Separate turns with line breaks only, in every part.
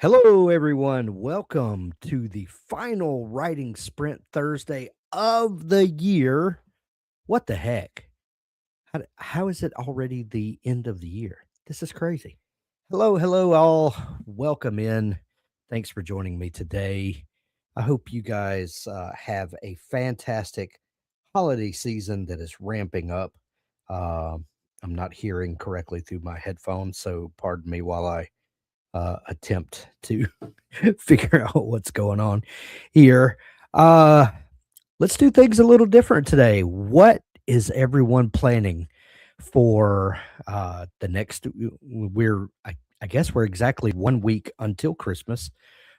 Hello, everyone. Welcome to the final writing sprint Thursday of the year. What the heck? How is it already the end of the year? This is crazy. Hello, hello, all. Welcome in. Thanks for joining me today. I hope you guys have a fantastic holiday season that is ramping up. Um, I'm not hearing correctly through my headphones, so pardon me while I attempt to figure out what's going on here. Uh, let's do things a little different today. What is everyone planning for the next? I guess we're exactly 1 week until Christmas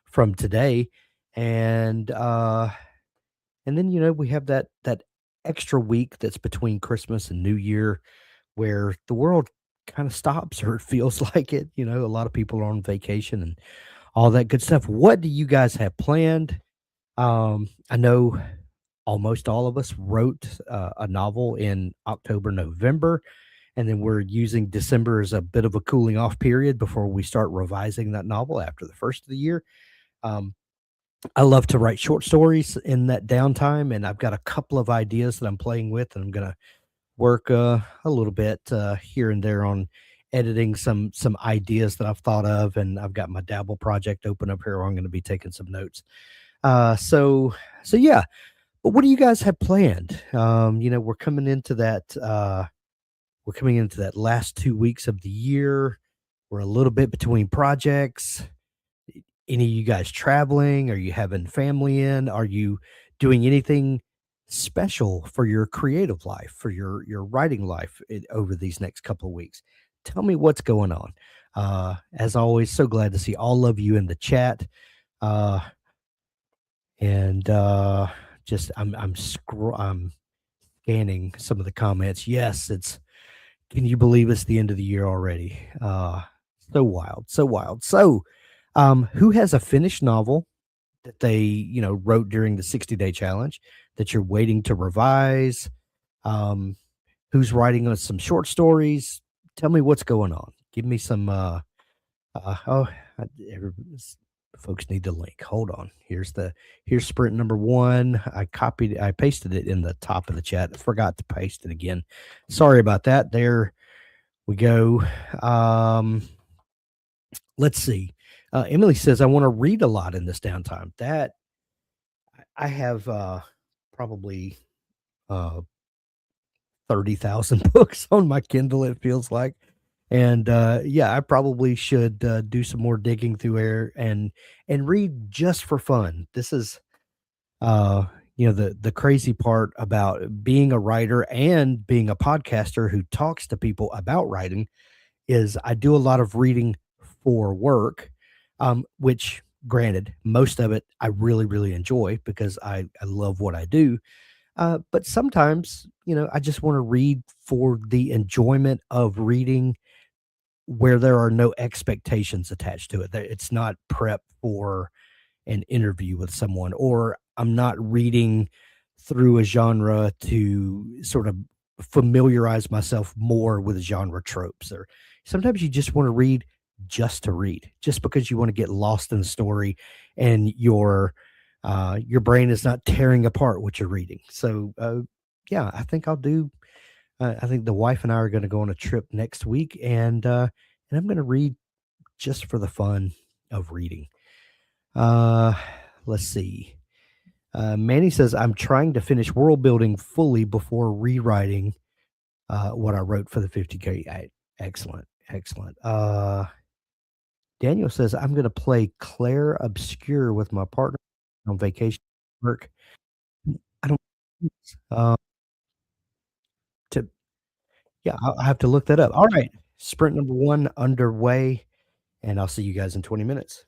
from today, and and then we have that extra week that's between Christmas and New Year where the world kind of stops or it feels like it. A lot of people are on vacation and all that good stuff. What do you guys have planned? I know almost all of us wrote a novel in October, November, and then we're using December as a bit of a cooling off period before we start revising that novel after the first of the year. Um, I love to write short stories in that downtime, and I've got a couple of ideas that I'm playing with, and I'm gonna work a little bit here and there on editing some ideas that I've thought of, and I've got my Dabble project open up here where I'm going to be taking some notes. So yeah. But what do you guys have planned? We're coming into that last 2 weeks of the year. We're a little bit between projects. Any of you guys traveling? Are you having family in? Are you doing anything special for your creative life, for your writing life over these next couple of weeks? Tell me what's going on. As always, so glad to see all of you in the chat. Uh, and just I'm scanning some of the comments. Yes, it's can you believe it's the end of the year already? So wild, so wild. So, who has a finished novel that they, wrote during the 60-day challenge that you're waiting to revise? Um, who's writing on some short stories? Tell me what's going on. Give me some. Oh, every, folks need the link. Hold on. Here's sprint number one. I pasted it in the top of the chat. I forgot to paste it again. Sorry about that. There we go. Let's see. Emily says I want to read a lot in this downtime. That I have probably uh 30,000 books on my Kindle, it feels like. And yeah, I probably should do some more digging through air and read just for fun. This is uh the crazy part about being a writer and being a podcaster who talks to people about writing is I do a lot of reading for work, which granted, most of it I really, really enjoy because I love what I do. But sometimes, I just want to read for the enjoyment of reading where there are no expectations attached to it. It's not prep for an interview with someone, or I'm not reading through a genre to sort of familiarize myself more with genre tropes. Or sometimes you just want to read just to read, just because you want to get lost in the story and your brain is not tearing apart what you're reading. So yeah, I think I'll do. I think the wife and I are going to go on a trip next week, and I'm going to read just for the fun of reading. Uh, let's see. Manny says, I'm trying to finish world building fully before rewriting what I wrote for the 50K. Excellent. Excellent. Daniel says, I'm going to play Claire Obscure with my partner on vacation work. I don't, uh, to, yeah, I'll have to look that up. All right. Sprint number one underway, and I'll see you guys in 20 minutes.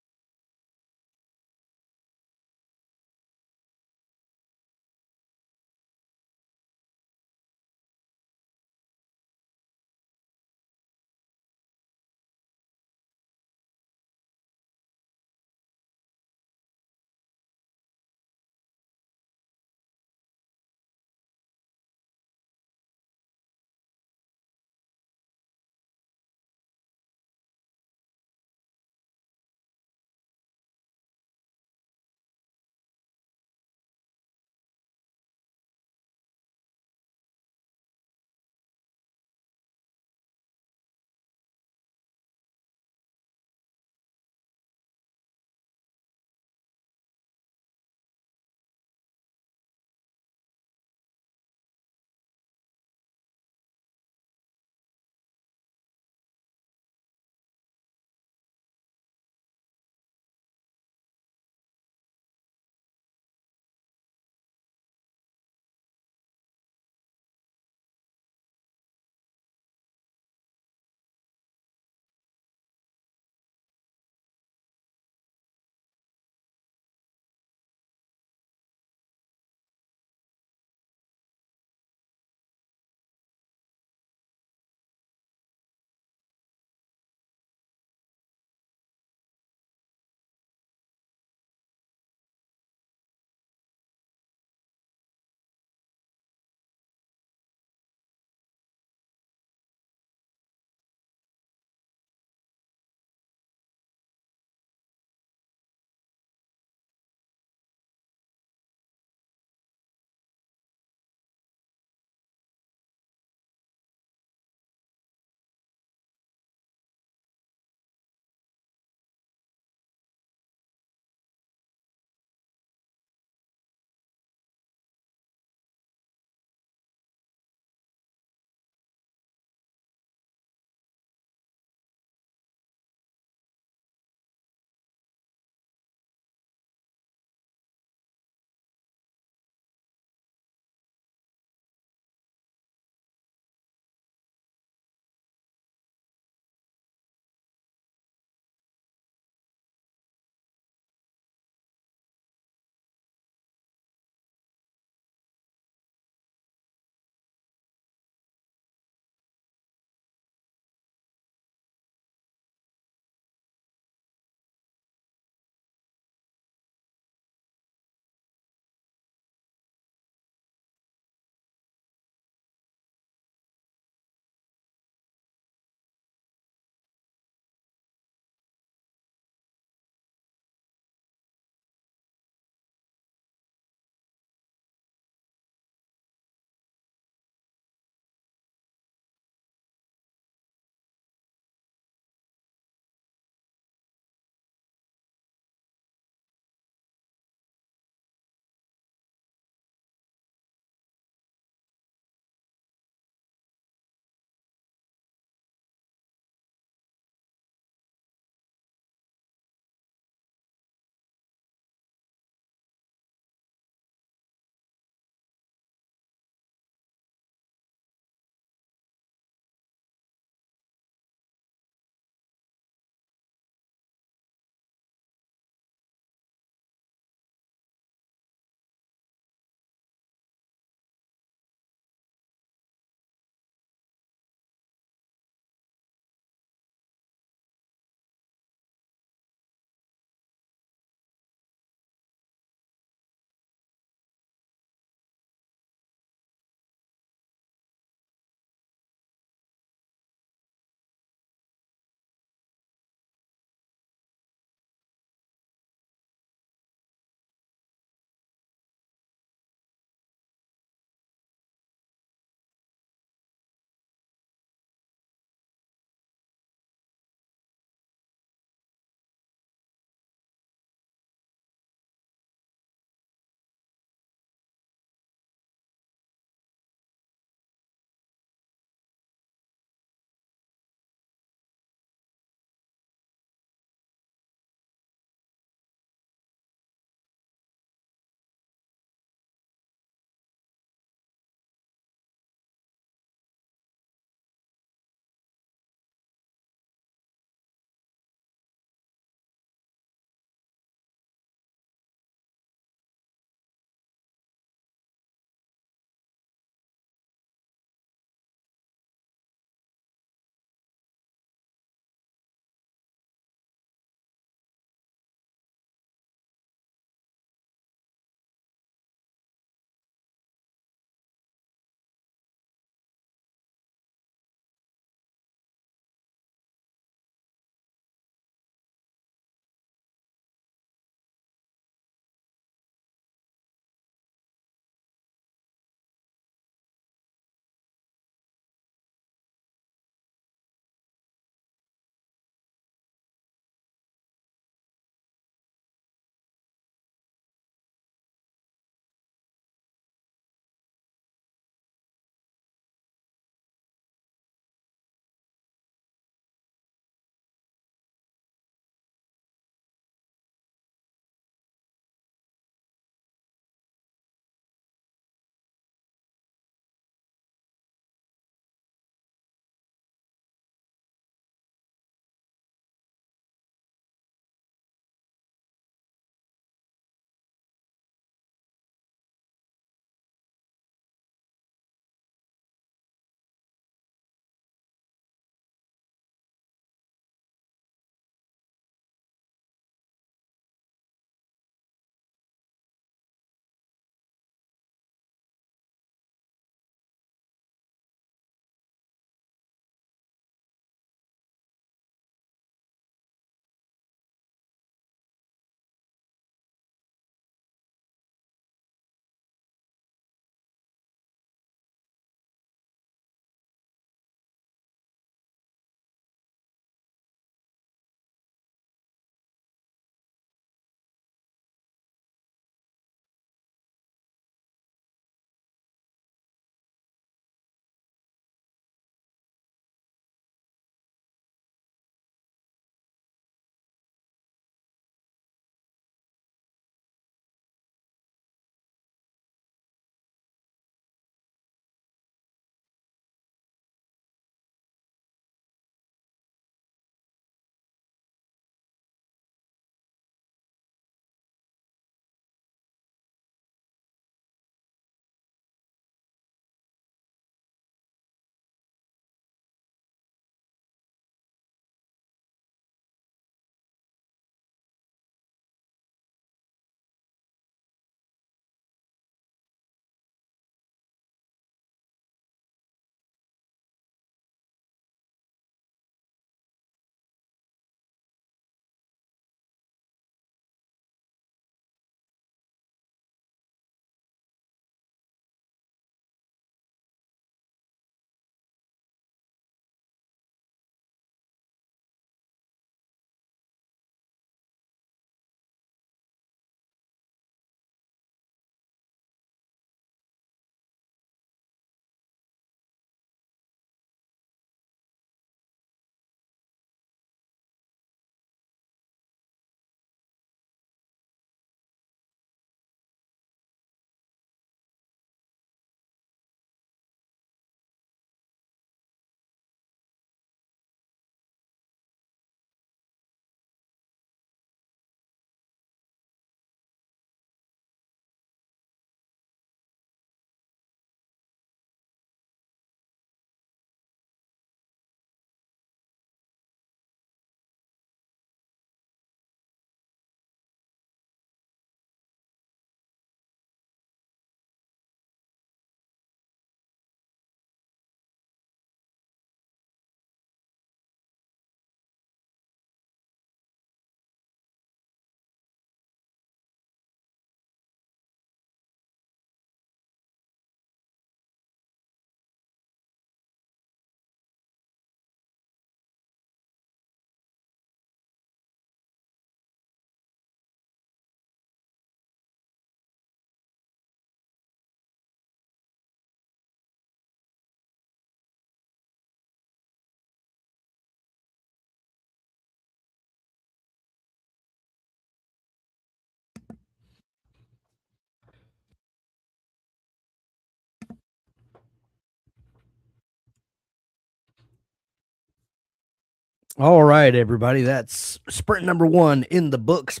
All right, everybody. That's sprint number one in the books.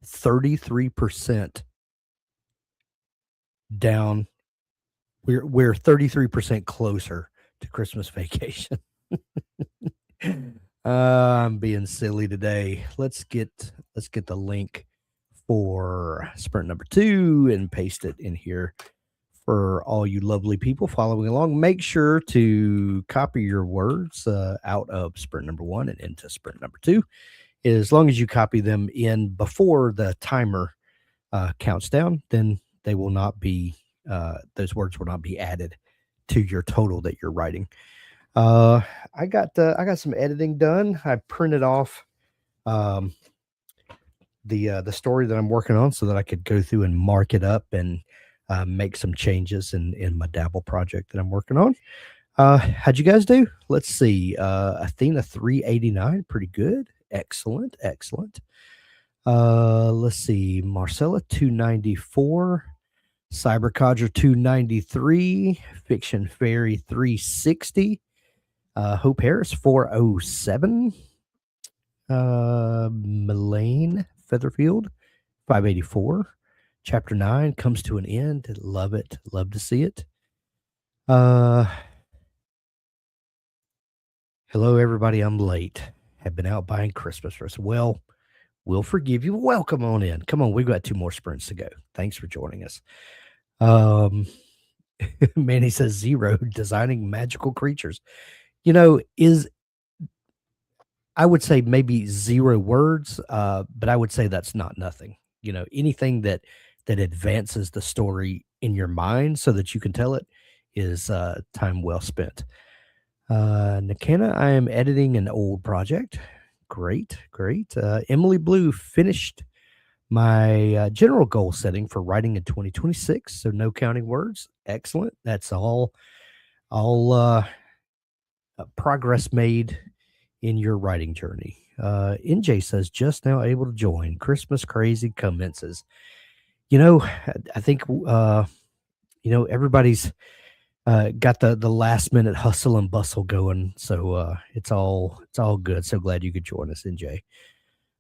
33% down. We're 33% closer to Christmas vacation. I'm being silly today. Let's get the link for sprint number two and paste it in here for all you lovely people following along. Make sure to copy your words out of sprint number one and into sprint number two. As long as you copy them in before the timer counts down, then they will not be those words will not be added to your total that you're writing. Uh, I got some editing done. I printed off um, the story that I'm working on so that I could go through and mark it up and make some changes in my Dabble project that I'm working on. How'd you guys do? Let's see. Athena 389, pretty good. Excellent, excellent. Let's see. Marcella 294, Cybercodger 293, Fiction Fairy 360, Hope Harris 407, Melaine Featherfield 584. Chapter 9 comes to an end. Love it. Love to see it. Uh Hello everybody. I'm late. Have been out buying Christmas for us. Well, we'll forgive you. Welcome on in. Come on, we've got two more sprints to go. Thanks for joining us. Um Manny says zero designing magical creatures. Is I would say maybe 0 words, but I would say that's not nothing. Anything that advances the story in your mind so that you can tell it is, time well spent. Nakana, I am editing an old project. Great, great. Emily Blue finished my, general goal setting for writing in 2026, so no counting words. Excellent. That's all progress made in your writing journey. NJ says, just now able to join. Christmas crazy commences. I think everybody's got the last minute hustle and bustle going, so it's all good. So glad you could join us, NJ.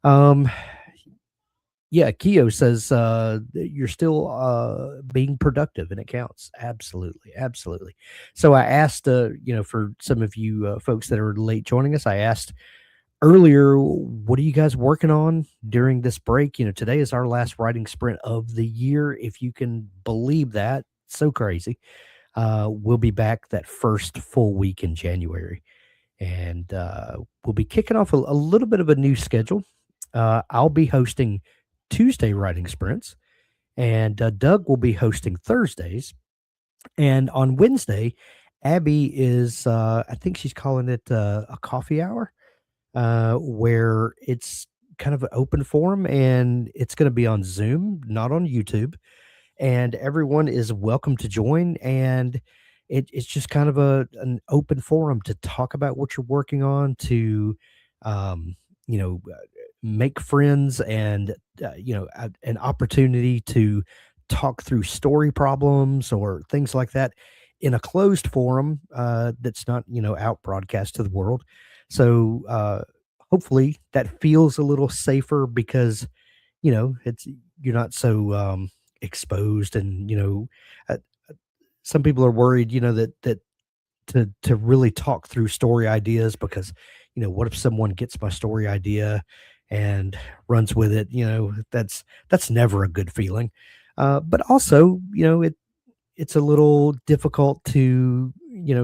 Um, yeah, Keo says that you're still being productive and it counts. Absolutely, absolutely. So I asked, for some of you folks that are late joining us, I asked earlier, what are you guys working on during this break? Today is our last writing sprint of the year. If you can believe that, so crazy. We'll be back that first full week in January, and we'll be kicking off a little bit of a new schedule. I'll be hosting Tuesday writing sprints, and Doug will be hosting Thursdays. And on Wednesday, Abby is, I think she's calling it a coffee hour, where it's kind of an open forum and it's going to be on Zoom, not on YouTube, and everyone is welcome to join. And it's just kind of an open forum to talk about what you're working on, to um, make friends, and an opportunity to talk through story problems or things like that in a closed forum that's not out broadcast to the world. So hopefully that feels a little safer because it's you're not so exposed. And uh, some people are worried that to really talk through story ideas, because what if someone gets my story idea and runs with it? That's never a good feeling. But also, it's a little difficult to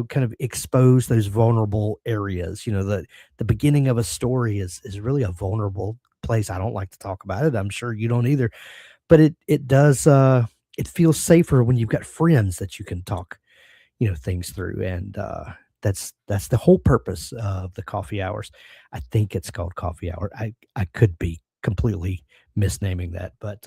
kind of expose those vulnerable areas. The beginning of a story is really a vulnerable place. I don't like to talk about it. I'm sure you don't either, but it does it feels safer when you've got friends that you can talk things through. And that's the whole purpose of the coffee hours. I think it's called coffee hour. I could be completely misnaming that, but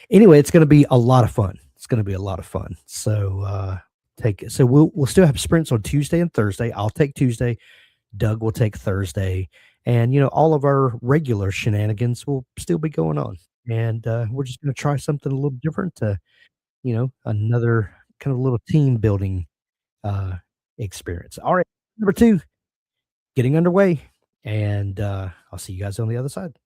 anyway, it's going to be a lot of fun. It's going to be a lot of fun. So we'll still have sprints on Tuesday and Thursday. I'll take Tuesday, Doug will take Thursday, and all of our regular shenanigans will still be going on. And we're just going to try something a little different, to another kind of little team building uh experience. All right, number two. getting underway, and I'll see you guys on the other side.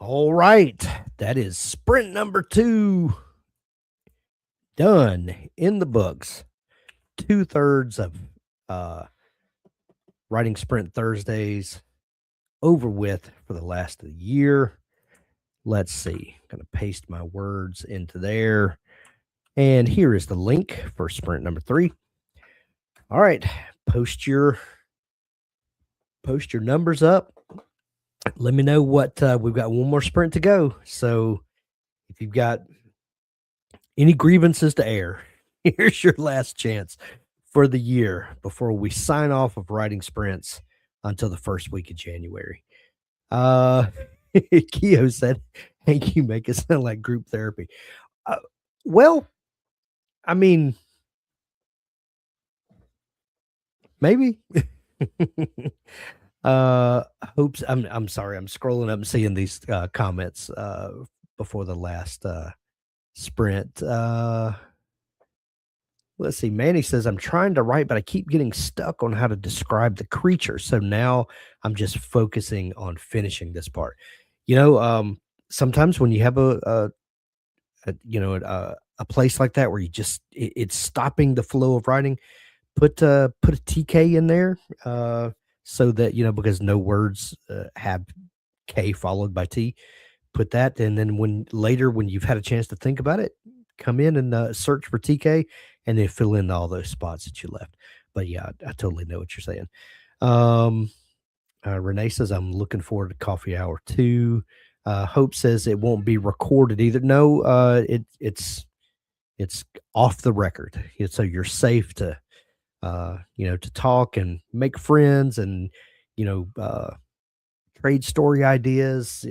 All right. That is sprint number 2 done in the books. 2/3 of uh, writing sprint Thursdays over with for the last of the year. Let's see. I'm going to paste my words into there. And here is the link for sprint number 3. All right. Post your post your numbers up. Let me know what we've got one more sprint to go. So if you've got any grievances to air, here's your last chance for the year before we sign off of writing sprints until the first week of January. Uh, Keo said, "Hank, you make it sound like group therapy." Uh, well, I mean, maybe. uh, hopes. I'm sorry. I'm scrolling up and seeing these comments before the last sprint. Let's see. Manny says, I'm trying to write, but I keep getting stuck on how to describe the creature. So now I'm just focusing on finishing this part. You know, sometimes when you have a place like that where you just it's stopping the flow of writing, put a TK in there, so that because no words have K followed by T. Put that, and then when you've had a chance to think about it, come in and search for TK, and then fill in all those spots that you left. But yeah, I totally know what you're saying. Um, Renee says I'm looking forward to coffee hour 2. Hope says it won't be recorded either. No, it's off the record, so you're safe to to talk and make friends and you know uh, trade story ideas.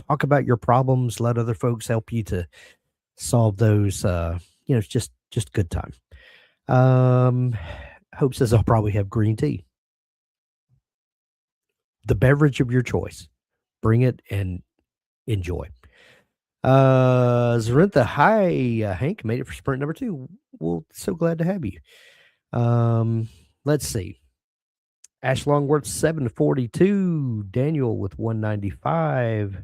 Talk about your problems. Let other folks help you to solve those. It's just good time. Um, Hope says I'll probably have green tea, the beverage of your choice. Bring it and enjoy. Zarintha, hi, Hank, made it for sprint number 2. Well, so glad to have you. Let's see. Ash Longworth 742, Daniel with 195,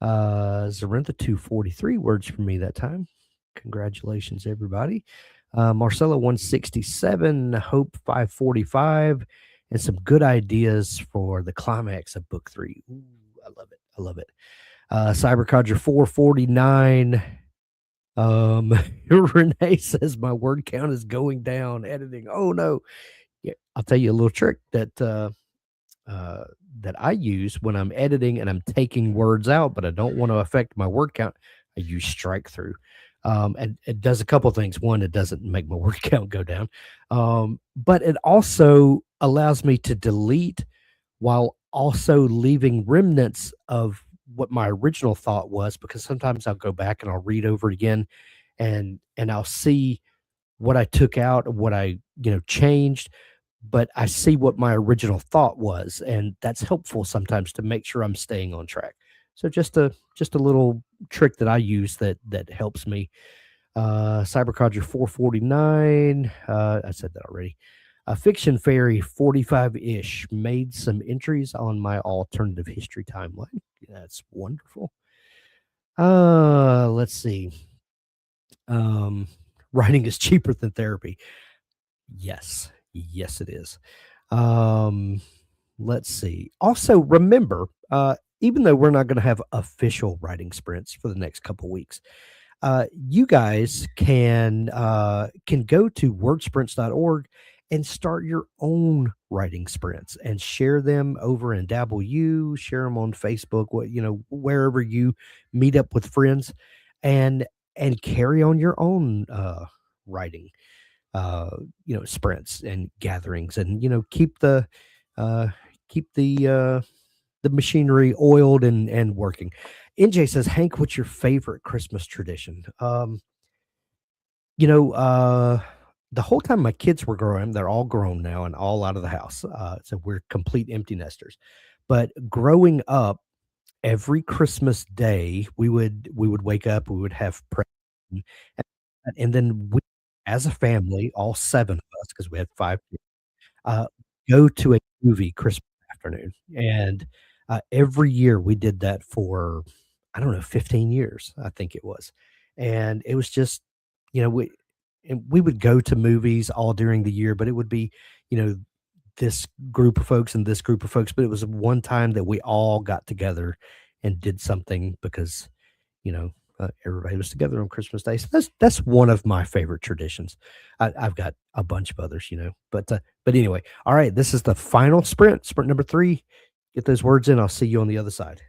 Zarintha 243 words for me that time. Congratulations, everybody. Marcella 167, Hope 545, and some good ideas for the climax of book 3. Ooh, I love it. I love it. Cybercodger 449. Renee says my word count is going down. Editing. Oh no. Yeah, I'll tell you a little trick that I use when I'm editing and I'm taking words out, but I don't want to affect my word count. I use strike through. And it does a couple things. One, it doesn't make my word count go down. But it also allows me to delete while also leaving remnants of what my original thought was, because sometimes I'll go back and I'll read over it again and I'll see what I took out, what I, changed, but I see what my original thought was, and that's helpful sometimes to make sure I'm staying on track. So just a little trick that I use that helps me. Cybercodger 449. I said that already. Fiction Fairy 45-ish made some entries on my alternative history timeline. That's wonderful. Let's see. Writing is cheaper than therapy. Yes. Yes, it is. Um, let's see. Also, remember, even though we're not going to have official writing sprints for the next couple weeks, you guys can go to wordsprints.org and start your own writing sprints and share them over in Dabble U, share them on Facebook, wherever you meet up with friends, and carry on your own writing sprints and gatherings, and uh keep the machinery oiled and working. NJ says, Hank, what's your favorite Christmas tradition? You know, the whole time my kids were growing, they're all grown now and all out of the house. So we're complete empty nesters. But growing up, every Christmas day, we would wake up, we would have prayer, and, then we, as a family, all 7 of us, because we had 5 kids, uh, go to a movie Christmas afternoon. And Every year we did that for, I don't know, 15 years, I think it was. And it was just, we would go to movies all during the year, but it would be, you know, this group of folks and this group of folks, but it was one time that we all got together and did something because, everybody was together on Christmas Day. So that's one of my favorite traditions. I've got a bunch of others, but anyway, all right. This is the final sprint, sprint number 3. Get those words in. I'll see you on the other side.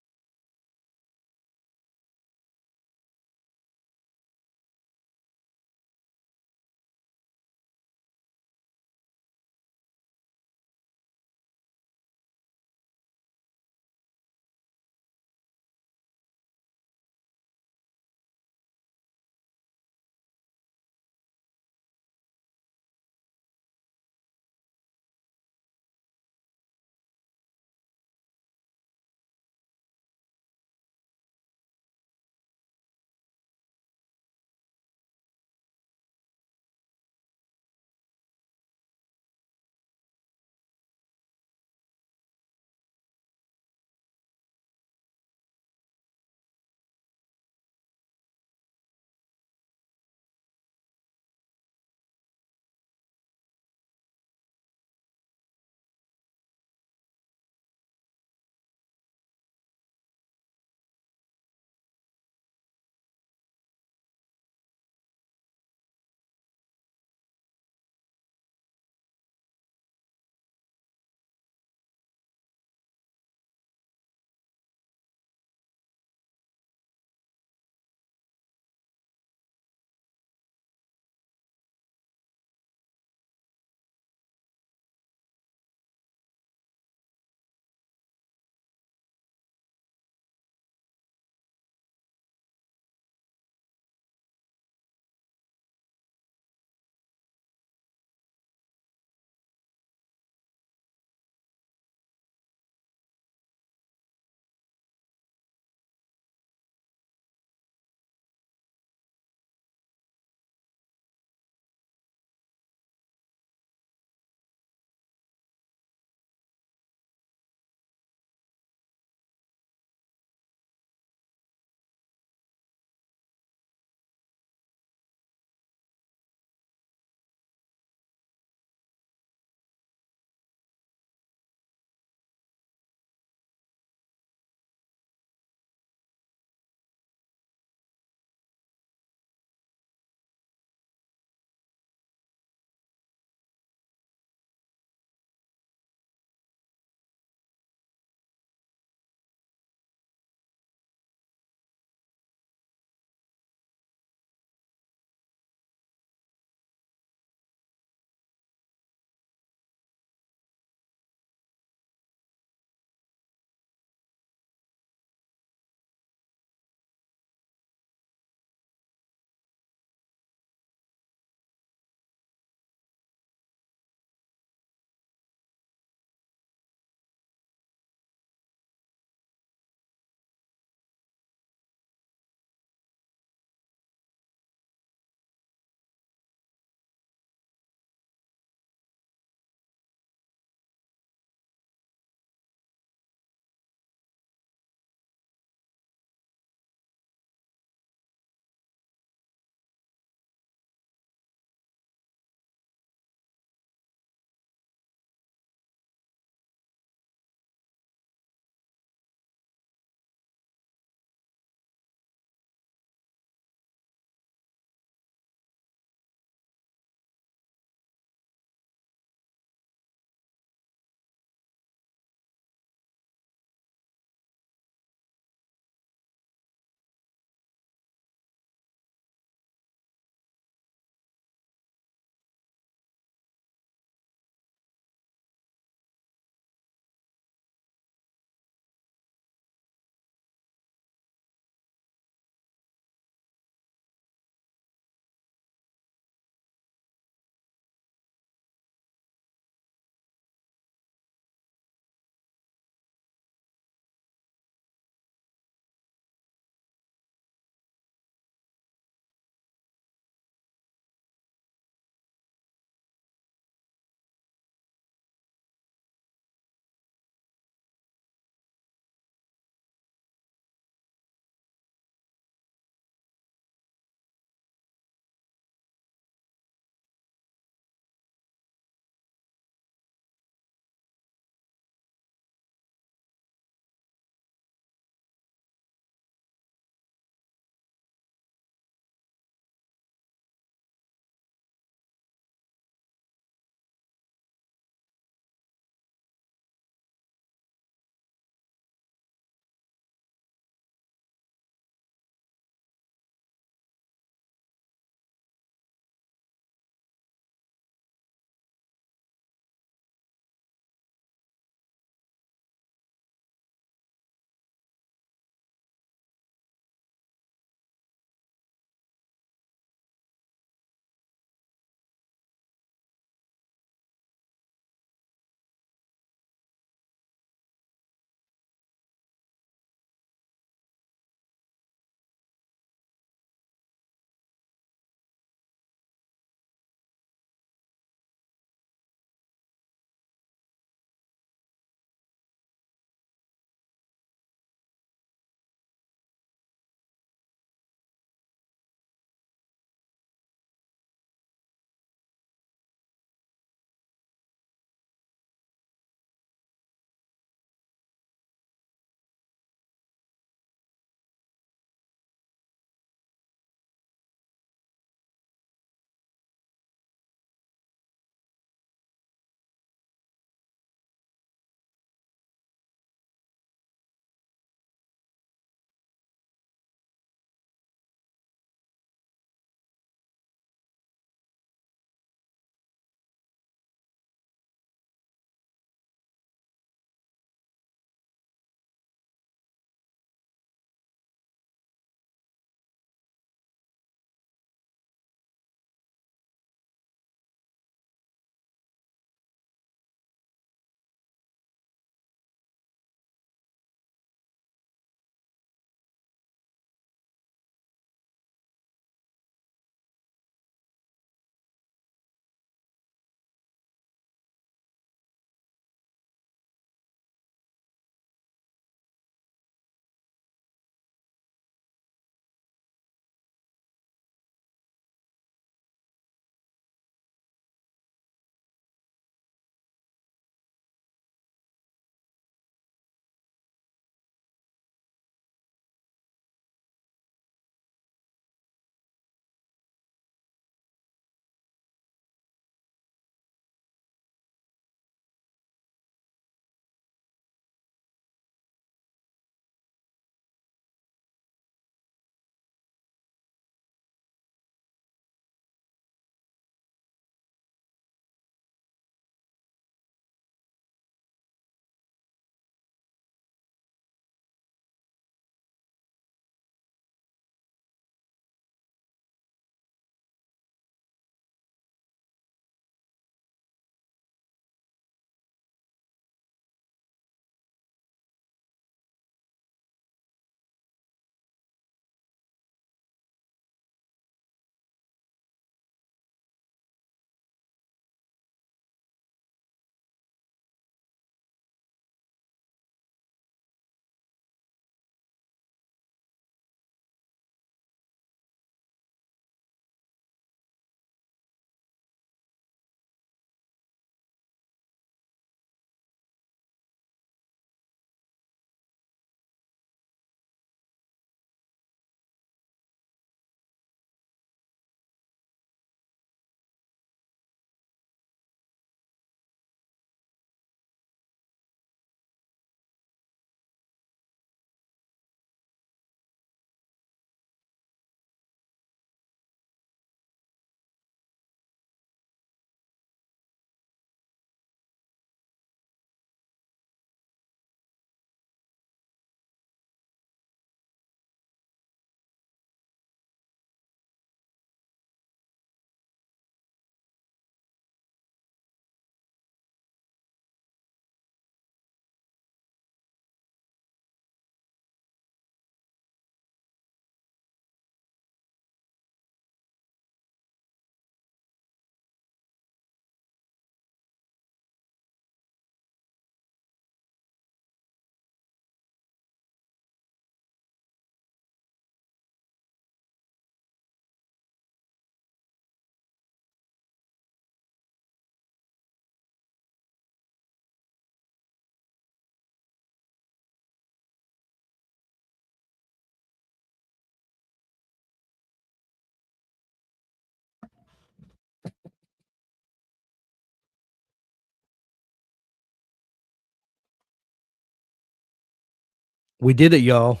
We did it, y'all.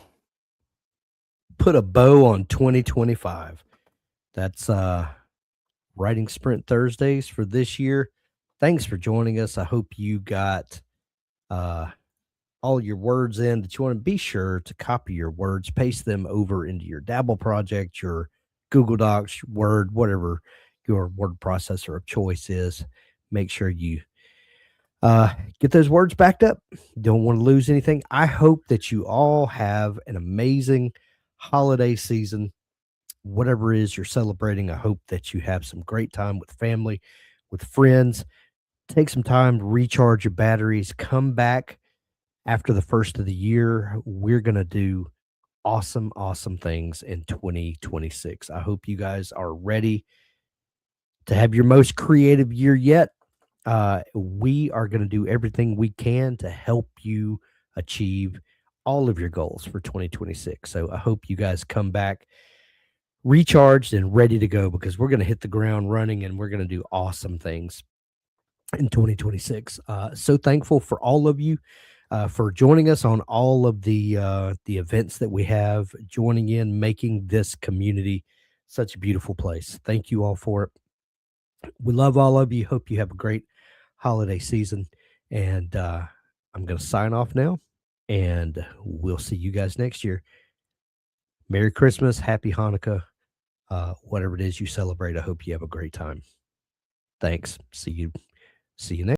Put a bow on 2025. That's Writing Sprint Thursdays for this year. Thanks for joining us. I hope you got uh, all your words in that you want to. Be sure to copy your words, paste them over into your Dabble project, your Google Docs, Word, whatever your word processor of choice is. Make sure you uh, get those words backed up. Don't want to lose anything. I hope that you all have an amazing holiday season, whatever it is you're celebrating. I hope that you have some great time with family, with friends. Take some time to recharge your batteries. Come back after the first of the year. We're going to do awesome, awesome things in 2026. I hope you guys are ready to have your most creative year yet. We are going to do everything we can to help you achieve all of your goals for 2026. So I hope you guys come back recharged and ready to go, because we're going to hit the ground running and we're going to do awesome things in 2026. So thankful for all of you for joining us on all of the events that we have, joining in, making this community such a beautiful place. Thank you all for it. We love all of you. Hope you have a great holiday season. And I'm going to sign off now, and we'll see you guys next year. Merry Christmas, Happy Hanukkah, whatever it is you celebrate. I hope you have a great time. Thanks. See you. See you next.